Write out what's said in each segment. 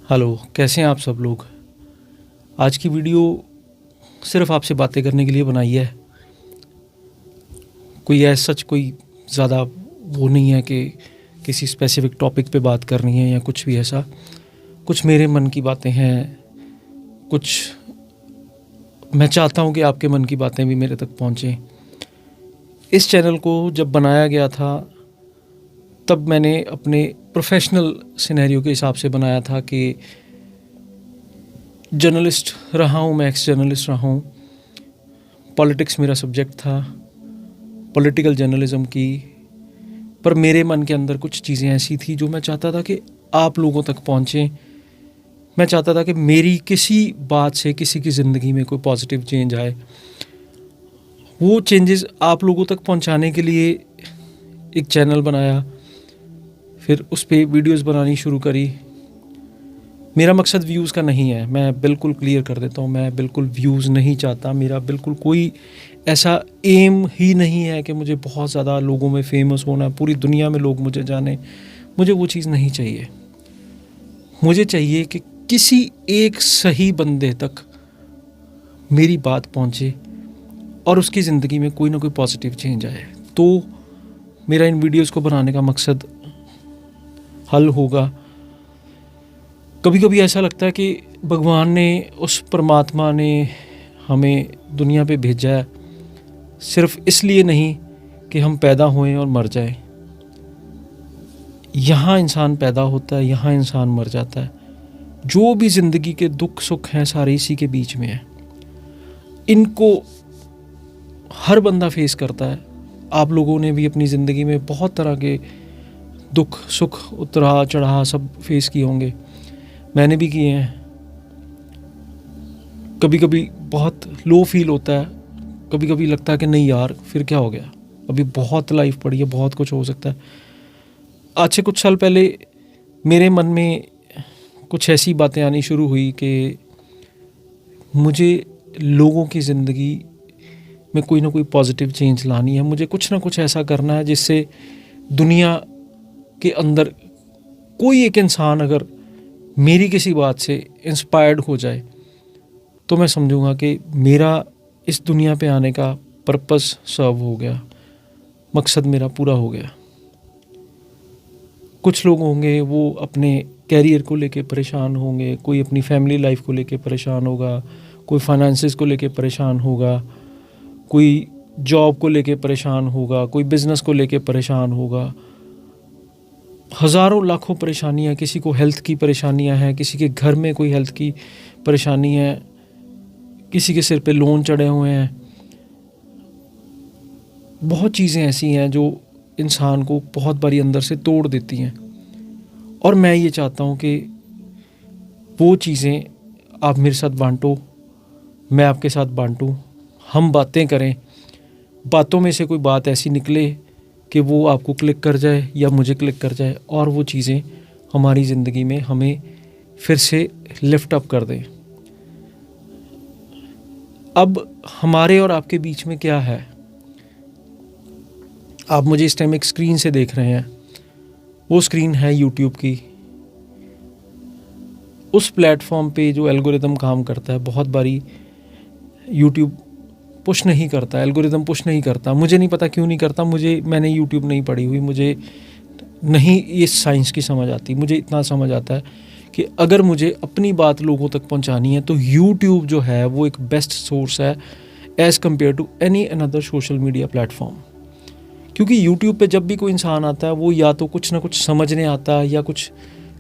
Hello, कैसे हैं आप सब लोग। आज की वीडियो सिर्फ आपसे बातें करने के लिए बनाई है। कोई सच कोई ज़्यादा वो नहीं है कि किसी स्पेसिफिक टॉपिक पे बात करनी है या कुछ भी ऐसा। कुछ मेरे मन की बातें हैं, कुछ मैं चाहता हूँ कि आपके मन की बातें भी मेरे तक पहुँचें। इस चैनल को जब बनाया गया था तब मैंने अपने प्रोफेशनल सिनेरियो के हिसाब से बनाया था कि जर्नलिस्ट रहा हूँ, मैं एक्स जर्नलिस्ट रहा हूँ। पॉलिटिक्स मेरा सब्जेक्ट था, पॉलिटिकल जर्नलिज़म की। पर मेरे मन के अंदर कुछ चीज़ें ऐसी थी जो मैं चाहता था कि आप लोगों तक पहुँचें। मैं चाहता था कि मेरी किसी बात से किसी की ज़िंदगी में कोई पॉजिटिव चेंज आए। वो चेंजेस आप लोगों तक पहुँचाने के लिए एक चैनल बनाया, फिर उस पर वीडियोज़ बनानी शुरू करी। मेरा मकसद व्यूज़ का नहीं है, मैं बिल्कुल क्लियर कर देता हूँ। मैं बिल्कुल व्यूज़ नहीं चाहता, मेरा बिल्कुल कोई ऐसा एम ही नहीं है कि मुझे बहुत ज़्यादा लोगों में फेमस होना, पूरी दुनिया में लोग मुझे जाने। मुझे वो चीज़ नहीं चाहिए। मुझे चाहिए कि किसी एक सही बंदे तक मेरी बात पहुँचे और उसकी ज़िंदगी में कोई ना कोई पॉजिटिव चेंज आए। तो मेरा इन वीडियोज़ को बनाने का मकसद हल होगा। कभी कभी ऐसा लगता है कि भगवान ने, उस परमात्मा ने हमें दुनिया पे भेजा है सिर्फ इसलिए नहीं कि हम पैदा होएं और मर जाएं। यहाँ इंसान पैदा होता है, यहाँ इंसान मर जाता है। जो भी ज़िंदगी के दुख सुख हैं सारे इसी के बीच में हैं। इनको हर बंदा फेस करता है। आप लोगों ने भी अपनी ज़िंदगी में बहुत तरह के दुख सुख, उतराव चढ़ाव सब फेस किए होंगे। मैंने भी किए हैं। कभी कभी बहुत लो फील होता है, कभी कभी लगता है कि नहीं यार फिर क्या हो गया, अभी बहुत लाइफ पड़ी है, बहुत कुछ हो सकता है। आज से कुछ साल पहले मेरे मन में कुछ ऐसी बातें आनी शुरू हुई कि मुझे लोगों की ज़िंदगी में कोई ना कोई पॉजिटिव चेंज लानी है। मुझे कुछ ना कुछ ऐसा करना है जिससे दुनिया के अंदर कोई एक इंसान अगर मेरी किसी बात से इंस्पायर्ड हो जाए तो मैं समझूंगा कि मेरा इस दुनिया पे आने का पर्पस सर्व हो गया, मकसद मेरा पूरा हो गया। कुछ लोग होंगे वो अपने कैरियर को लेके परेशान होंगे, कोई अपनी फैमिली लाइफ को लेके परेशान होगा, कोई फाइनेंसेस को लेके परेशान होगा, कोई जॉब को लेके परेशान होगा, कोई बिज़नेस को लेके परेशान होगा। हज़ारों लाखों परेशानियाँ, किसी को हेल्थ की परेशानियाँ हैं, किसी के घर में कोई हेल्थ की परेशानी है, किसी के सिर पे लोन चढ़े हुए हैं। बहुत चीज़ें ऐसी हैं जो इंसान को बहुत बारी अंदर से तोड़ देती हैं। और मैं ये चाहता हूँ कि वो चीज़ें आप मेरे साथ बांटो, मैं आपके साथ बांटूँ, हम बातें करें। बातों में से कोई बात ऐसी निकले कि वो आपको क्लिक कर जाए या मुझे क्लिक कर जाए और वो चीज़ें हमारी ज़िंदगी में हमें फिर से लिफ्ट अप कर दें। अब हमारे और आपके बीच में क्या है, आप मुझे इस टाइम एक स्क्रीन से देख रहे हैं। वो स्क्रीन है यूट्यूब की। उस प्लेटफॉर्म पे जो एल्गोरिदम काम करता है, बहुत बारी यूट्यूब पुश नहीं करता, एल्गोरिदम पुश नहीं करता। मुझे नहीं पता क्यों नहीं करता। मैंने यूट्यूब नहीं पढ़ी हुई, मुझे नहीं ये साइंस की समझ आती। मुझे इतना समझ आता है कि अगर मुझे अपनी बात लोगों तक पहुंचानी है तो यूट्यूब जो है वो एक बेस्ट सोर्स है as compare to any other social media platform. क्योंकि यूट्यूब पे जब भी कोई इंसान आता है वो या तो कुछ ना कुछ समझने आता है, या कुछ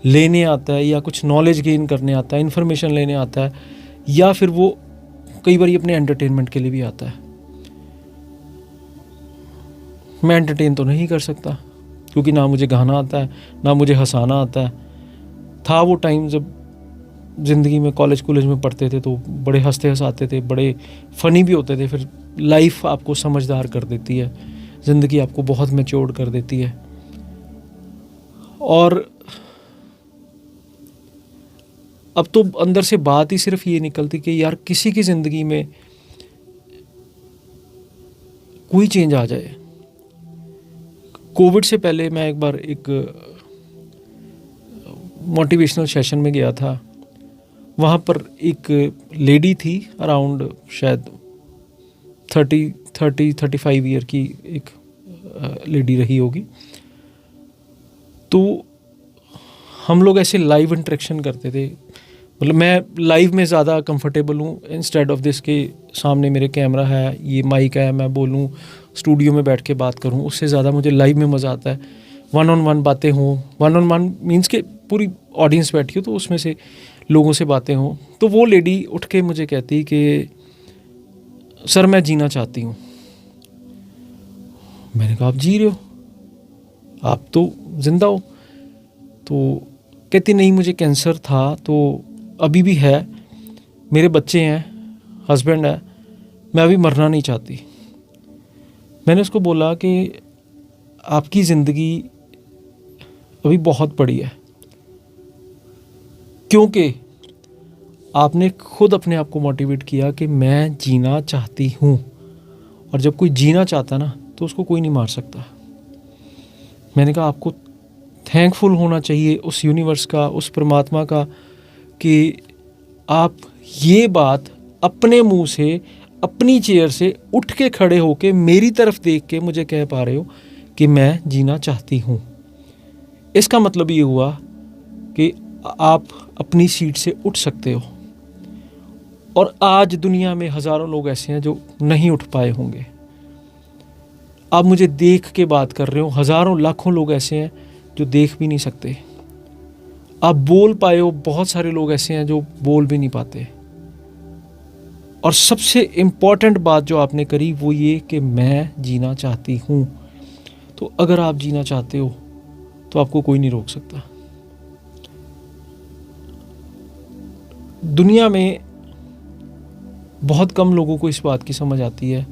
लेने आता है, या कुछ नॉलेज गेन करने आता है, इन्फॉर्मेशन लेने आता है, या फिर वो कई बार अपने एंटरटेनमेंट के लिए भी आता है। मैं एंटरटेन तो नहीं कर सकता क्योंकि ना मुझे गाना आता है, ना मुझे हंसाना आता है। था वो टाइम जब ज़िंदगी में कॉलेज में पढ़ते थे तो बड़े हंसते हंसाते थे, बड़े फ़नी भी होते थे। फिर लाइफ आपको समझदार कर देती है, ज़िंदगी आपको बहुत मैच्योर कर देती है। और अब तो अंदर से बात ही सिर्फ ये निकलती कि यार किसी की ज़िंदगी में कोई चेंज आ जाए। कोविड से पहले मैं एक बार एक मोटिवेशनल सेशन में गया था। वहाँ पर एक लेडी थी, अराउंड शायद 30-35 ईयर की एक लेडी रही होगी। तो हम लोग ऐसे लाइव इंटरेक्शन करते थे। मतलब मैं लाइव में ज़्यादा कंफर्टेबल हूँ, इंस्टेड ऑफ दिस के सामने मेरे कैमरा है, ये माइक है, मैं बोलूँ, स्टूडियो में बैठ के बात करूँ, उससे ज़्यादा मुझे लाइव में मज़ा आता है। 1-on-1 बातें हों, 1-on-1 मीन्स के पूरी ऑडियंस बैठी हो तो उसमें से लोगों से बातें हों। तो वो लेडी उठ के मुझे कहती कि सर मैं जीना चाहती हूँ। मैंने कहा आप जी रहे हो, आप तो जिंदा हो। तो कहती नहीं, मुझे कैंसर था, तो अभी भी है, मेरे बच्चे हैं, हस्बैंड है, मैं अभी मरना नहीं चाहती। मैंने उसको बोला कि आपकी ज़िंदगी अभी बहुत बड़ी है, क्योंकि आपने खुद अपने आप को मोटिवेट किया कि मैं जीना चाहती हूँ। और जब कोई जीना चाहता ना तो उसको कोई नहीं मार सकता। मैंने कहा आपको थैंकफुल होना चाहिए उस यूनिवर्स का, उस परमात्मा का, कि आप ये बात अपने मुंह से, अपनी चेयर से उठ के खड़े होके मेरी तरफ देख के मुझे कह पा रहे हो कि मैं जीना चाहती हूँ। इसका मतलब ये हुआ कि आप अपनी सीट से उठ सकते हो। और आज दुनिया में हज़ारों लोग ऐसे हैं जो नहीं उठ पाए होंगे। आप मुझे देख के बात कर रहे हो, हज़ारों लाखों लोग ऐसे हैं जो देख भी नहीं सकते। आप बोल पाए हो, बहुत सारे लोग ऐसे हैं जो बोल भी नहीं पाते। और सबसे इम्पॉर्टेंट बात जो आपने करी वो ये कि मैं जीना चाहती हूँ। तो अगर आप जीना चाहते हो तो आपको कोई नहीं रोक सकता। दुनिया में बहुत कम लोगों को इस बात की समझ आती है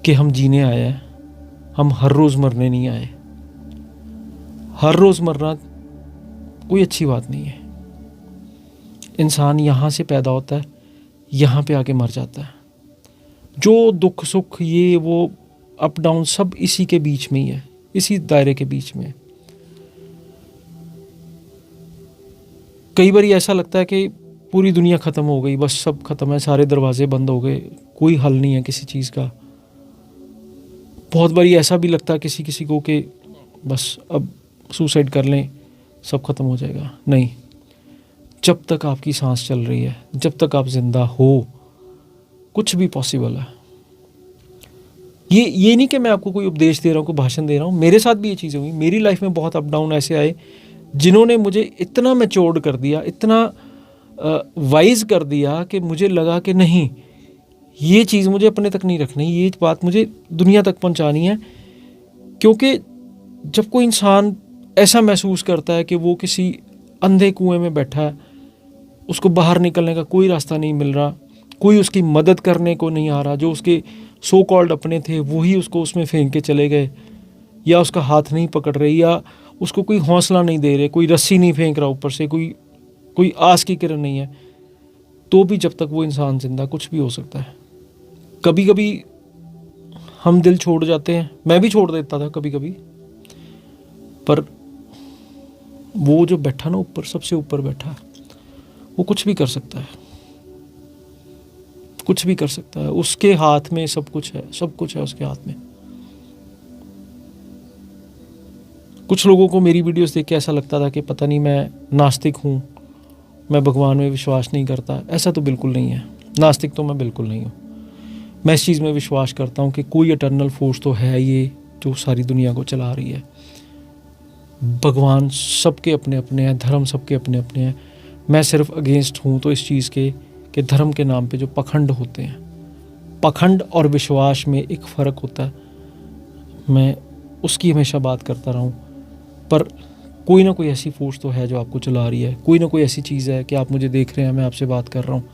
कि हम जीने आए हैं, हम हर रोज़ मरने नहीं आए। हर रोज़ मरना कोई अच्छी बात नहीं है। इंसान यहाँ से पैदा होता है, यहाँ पे आके मर जाता है। जो दुख सुख ये वो अप डाउन सब इसी के बीच में ही है, इसी दायरे के बीच में। कई बार ऐसा लगता है कि पूरी दुनिया ख़त्म हो गई, बस सब ख़त्म है, सारे दरवाजे बंद हो गए, कोई हल नहीं है किसी चीज़ का। बहुत बारी ऐसा भी लगता है किसी किसी को कि बस अब सुसाइड कर लें, सब ख़त्म हो जाएगा। नहीं, जब तक आपकी सांस चल रही है, जब तक आप जिंदा हो, कुछ भी पॉसिबल है। ये नहीं कि मैं आपको कोई उपदेश दे रहा हूँ, कोई भाषण दे रहा हूँ। मेरे साथ भी ये चीज़ें हुई। मेरी लाइफ में बहुत अप डाउन ऐसे आए जिन्होंने मुझे इतना मैच्योर्ड कर दिया, इतना वाइज कर दिया कि मुझे लगा कि नहीं, ये चीज़ मुझे अपने तक नहीं रखनी, ये बात मुझे दुनिया तक पहुंचानी है। क्योंकि जब कोई इंसान ऐसा महसूस करता है कि वो किसी अंधे कुएं में बैठा है, उसको बाहर निकलने का कोई रास्ता नहीं मिल रहा, कोई उसकी मदद करने को नहीं आ रहा, जो उसके सो कॉल्ड अपने थे वही उसको उसमें फेंक के चले गए, या उसका हाथ नहीं पकड़ रहे, या उसको कोई हौसला नहीं दे रहे, कोई रस्सी नहीं फेंक रहा ऊपर से, कोई आस की किरण नहीं है, तो भी जब तक वो इंसान जिंदा, कुछ भी हो सकता है। कभी कभी हम दिल छोड़ जाते हैं, मैं भी छोड़ देता था कभी कभी, पर वो जो बैठा ना ऊपर, सबसे ऊपर बैठा, वो कुछ भी कर सकता है, कुछ भी कर सकता है। उसके हाथ में सब कुछ है, सब कुछ है उसके हाथ में। कुछ लोगों को मेरी वीडियोस देख के ऐसा लगता था कि पता नहीं मैं नास्तिक हूँ, मैं भगवान में विश्वास नहीं करता। ऐसा तो बिल्कुल नहीं है, नास्तिक तो मैं बिल्कुल नहीं हूँ। मैं इस चीज़ में विश्वास करता हूँ कि कोई इटर्नल फोर्स तो है ये जो सारी दुनिया को चला रही है। भगवान सबके अपने अपने हैं, धर्म सबके अपने अपने हैं। मैं सिर्फ अगेंस्ट हूँ तो इस चीज़ के कि धर्म के नाम पे जो पखंड होते हैं, पखंड और विश्वास में एक फ़र्क होता है, मैं उसकी हमेशा बात करता रहा हूँ। पर कोई ना कोई ऐसी फोर्स तो है जो आपको चला रही है, कोई ना कोई ऐसी चीज़ है कि आप मुझे देख रहे हैं, मैं आपसे बात कर रहा हूँ।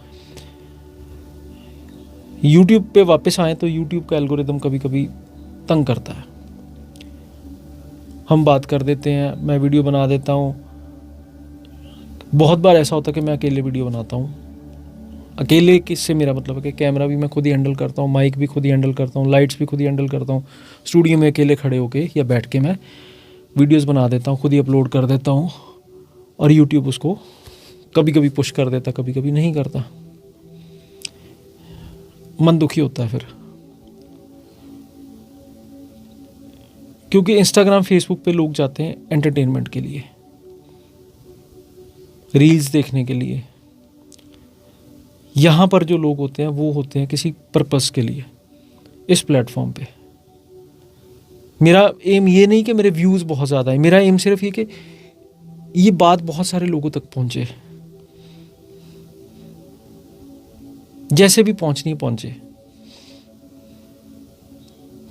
यूट्यूब पे वापस आएँ तो यूट्यूब का एल्गोरिदम कभी कभी तंग करता है। हम बात कर देते हैं, मैं वीडियो बना देता हूँ। बहुत बार ऐसा होता है कि मैं अकेले वीडियो बनाता हूँ। अकेले किससे मेरा मतलब है कि कैमरा भी मैं खुद ही हैंडल करता हूँ, माइक भी खुद ही हैंडल करता हूँ, लाइट्स भी खुद ही हैंडल करता हूँ। स्टूडियो में अकेले खड़े होके या बैठ के मैं वीडियोस बना देता हूँ, खुद ही अपलोड कर देता हूँ। और यूट्यूब उसको कभी कभी पुश कर देता, कभी कभी नहीं करता। मन दुखी होता है फिर, क्योंकि इंस्टाग्राम फेसबुक पे लोग जाते हैं एंटरटेनमेंट के लिए, रील्स देखने के लिए। यहाँ पर जो लोग होते हैं वो होते हैं किसी पर्पस के लिए इस प्लेटफॉर्म पे। मेरा एम ये नहीं कि मेरे व्यूज़ बहुत ज़्यादा है, मेरा एम सिर्फ ये कि ये बात बहुत सारे लोगों तक पहुँचे, जैसे भी पहुँचनी पहुँचे।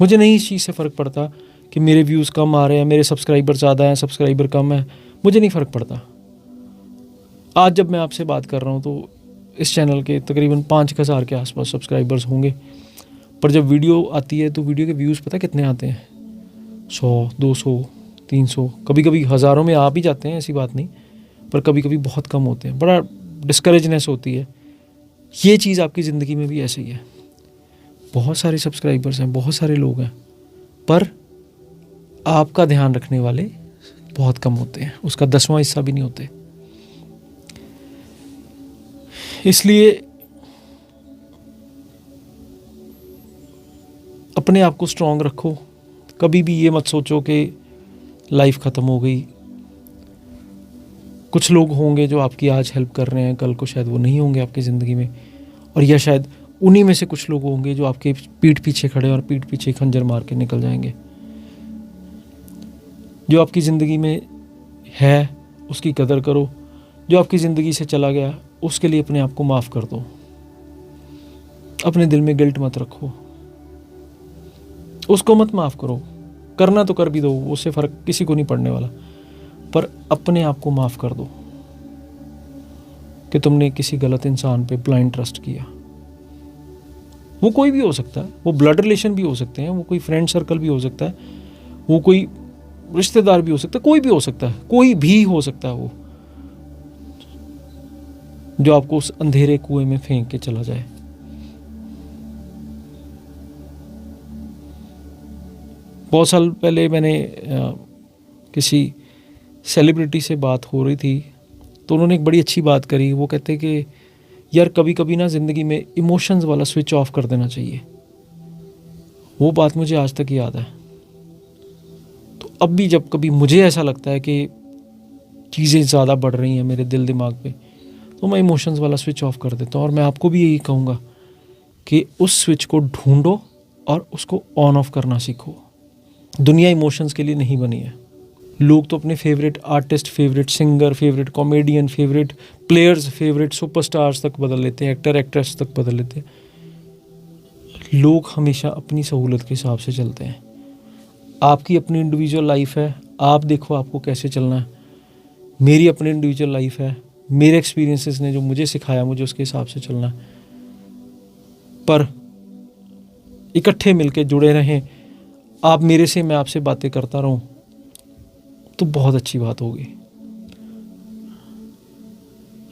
मुझे नहीं इस चीज़ से फ़र्क पड़ता कि मेरे व्यूज़ कम आ रहे हैं, मेरे सब्सक्राइबर ज़्यादा हैं, सब्सक्राइबर कम है, मुझे नहीं फ़र्क पड़ता। आज जब मैं आपसे बात कर रहा हूँ तो इस चैनल के तकरीबन 5,000 के आसपास सब्सक्राइबर्स होंगे, पर जब वीडियो आती है तो वीडियो के व्यूज़ पता कितने आते हैं? 100, 200, 300, कभी कभी हज़ारों में आ भी जाते हैं, ऐसी बात नहीं, पर कभी कभी बहुत कम होते हैं। बड़ा डिस्करेजनेस होती है। ये चीज़ आपकी ज़िंदगी में भी ऐसे ही है। बहुत सारे सब्सक्राइबर्स हैं, बहुत सारे लोग हैं, पर आपका ध्यान रखने वाले बहुत कम होते हैं, उसका 10वां हिस्सा भी नहीं होते। इसलिए अपने आप को स्ट्रॉन्ग रखो। कभी भी ये मत सोचो कि लाइफ ख़त्म हो गई। कुछ लोग होंगे जो आपकी आज हेल्प कर रहे हैं, कल को शायद वो नहीं होंगे आपकी ज़िंदगी में, और या शायद उन्हीं में से कुछ लोग होंगे जो आपके पीठ पीछे खड़े और पीठ पीछे खंजर मार के निकल जाएंगे। जो आपकी ज़िंदगी में है उसकी कदर करो, जो आपकी ज़िंदगी से चला गया उसके लिए अपने आप को माफ़ कर दो। अपने दिल में गिल्ट मत रखो, उसको मत माफ़ करो, करना तो कर भी दो, उससे फ़र्क किसी को नहीं पड़ने वाला, पर अपने आप को माफ़ कर दो कि तुमने किसी गलत इंसान पे ब्लाइंड ट्रस्ट किया। वो कोई भी हो सकता है, वो ब्लड रिलेशन भी हो सकते हैं, वो कोई फ्रेंड सर्कल भी हो सकता है, वो कोई रिश्तेदार भी हो सकता है, कोई भी हो सकता है, कोई भी हो सकता है वो जो आपको उस अंधेरे कुएं में फेंक के चला जाए। बहुत साल पहले मैंने किसी सेलिब्रिटी से बात हो रही थी तो उन्होंने एक बड़ी अच्छी बात करी। वो कहते कि यार कभी कभी ना ज़िंदगी में इमोशंस वाला स्विच ऑफ कर देना चाहिए। वो बात मुझे आज तक याद है। तो अब भी जब कभी मुझे ऐसा लगता है कि चीज़ें ज़्यादा बढ़ रही हैं मेरे दिल दिमाग पे, तो मैं इमोशंस वाला स्विच ऑफ कर देता हूँ। और मैं आपको भी यही कहूँगा कि उस स्विच को ढूंढो और उसको ऑन ऑफ करना सीखो। दुनिया इमोशंस के लिए नहीं बनी है। लोग तो अपने favourite artist, favourite singer, favourite comedian, favourite players, favourite superstars तक बदल लेते हैं, एक्टर एक्ट्रेस तक बदल लेते हैं। लोग हमेशा अपनी सहूलत के हिसाब से चलते हैं। आपकी अपनी इंडिविजुअल लाइफ है, आप देखो आपको कैसे चलना है। मेरी अपनी इंडिविजुअल लाइफ है, मेरे एक्सपीरियंसेस ने जो मुझे सिखाया मुझे उसके हिसाब से चलना है। पर इकट्ठे मिलके जुड़े रहें, आप मेरे से, मैं आपसे बातें करता रहूं तो बहुत अच्छी बात होगी।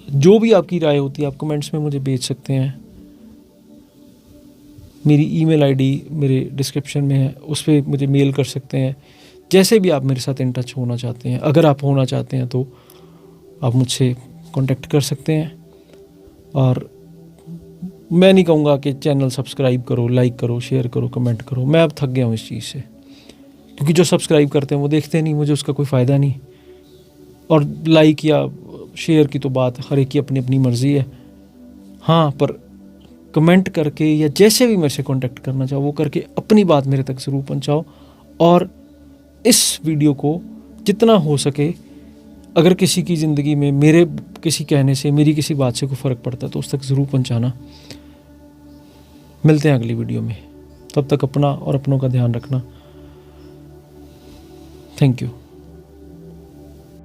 जो भी आपकी राय होती है आप कमेंट्स में मुझे भेज सकते हैं। मेरी ईमेल आईडी मेरे डिस्क्रिप्शन में है, उस पर मुझे मेल कर सकते हैं। जैसे भी आप मेरे साथ इन टच होना चाहते हैं, अगर आप होना चाहते हैं तो आप मुझसे कांटेक्ट कर सकते हैं। और मैं नहीं कहूँगा कि चैनल सब्सक्राइब करो, लाइक करो, शेयर करो, कमेंट करो। मैं अब थक गया हूँ इस चीज़ से, क्योंकि जो सब्सक्राइब करते हैं वो देखते नहीं, मुझे उसका कोई फ़ायदा नहीं। और लाइक या शेयर की तो बात हर एक की अपनी अपनी मर्ज़ी है। हाँ, पर कमेंट करके या जैसे भी मेरे से कांटेक्ट करना चाहो वो करके अपनी बात मेरे तक ज़रूर पहुँचाओ। और इस वीडियो को जितना हो सके, अगर किसी की ज़िंदगी में मेरे किसी कहने से, मेरी किसी बात से कोई फ़र्क पड़ता है तो उस तक ज़रूर पहुँचाना। मिलते हैं अगली वीडियो में, तब तक अपना और अपनों का ध्यान रखना। Thank you.